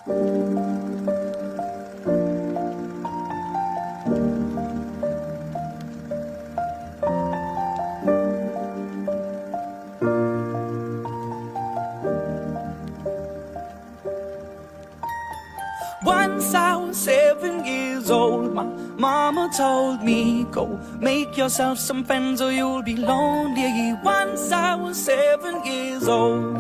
Once I was 7 years old, my mama told me, go make yourself some friends or you'll be lonely. Once I was 7 years old.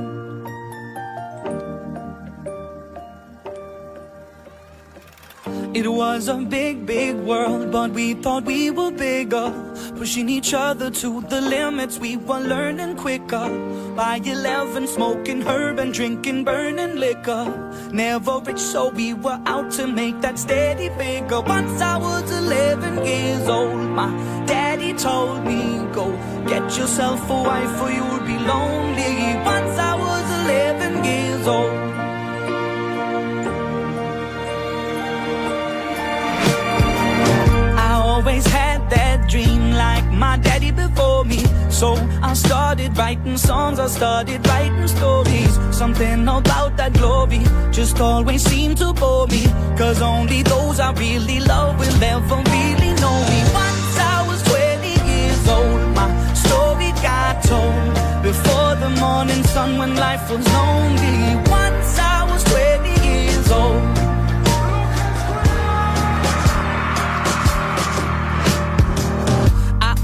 It was a big, big world, but we thought we were bigger, pushing each other to the limits. We were learning quicker. By 11, smoking herb and drinking burning liquor. Never rich, so we were out to make that steady figure. Once I was 11 years old, my daddy told me, go get yourself a wife or you'll be lonely. Once I was 11 years old. Always had that dream like my daddy before me. So I started writing songs, I started writing stories. Something about that glory just always seemed to bore me, 'cause only those I really love will ever really know me. Once I was 20 years old, my story got told before the morning sun when life was lonely. Once I was 20 years old.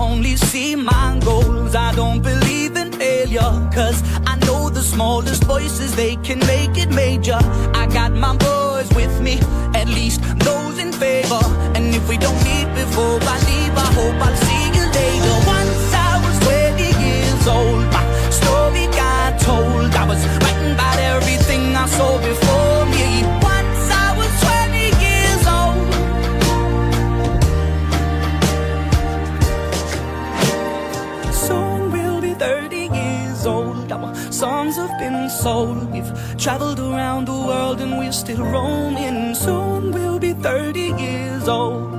Only see my goals, I don't believe in failure, 'cause I know the smallest voices, they can make it major. I got my boys with me, at least those in favor. And if we don't meet before I leave, I hope I'll see you later. Once I was 20 years old, my story got told. I was writing about everything I saw before me. Once I was 20 years old. Soon we'll be 30 years old. Our songs have been sold. We've traveled around the world and we're still roaming. Soon we'll be 30 years old.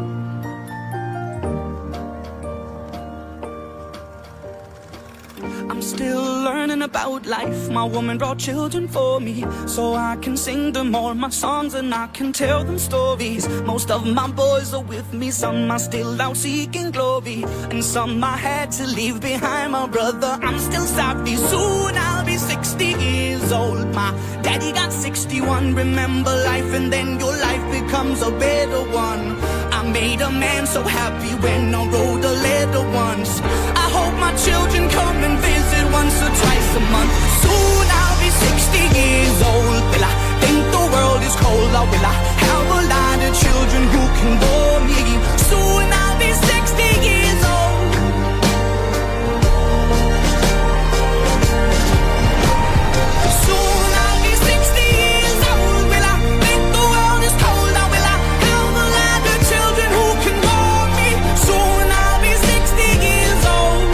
I'm still learning about life. My woman brought children for me, so I can sing them all my songs and I can tell them stories. Most of my boys are with me, some are still out seeking glory, and some I had to leave behind. My brother, I'm still sorry. Soon I'll be 60 years old. My daddy got 61. Remember life and then your life becomes a better one. I made a man so happy when I wrote a letter once. I hope my children come and visit once or twice a month. Soon I'll be 60 years old. Will I think the world is cold, or will I have a lot of children who can bore me? Soon I'll be 60 years old. Soon I'll be 60 years old. Will I think the world is cold, or will I have a lot of children who can bore me? Soon I'll be 60 years old.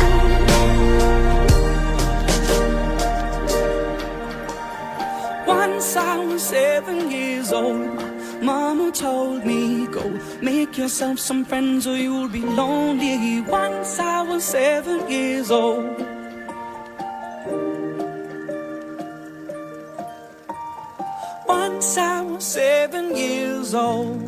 Once I was 7 years old, mama told me, go make yourself some friends or you'll be lonely. Once I was 7 years old. Once I was 7 years old.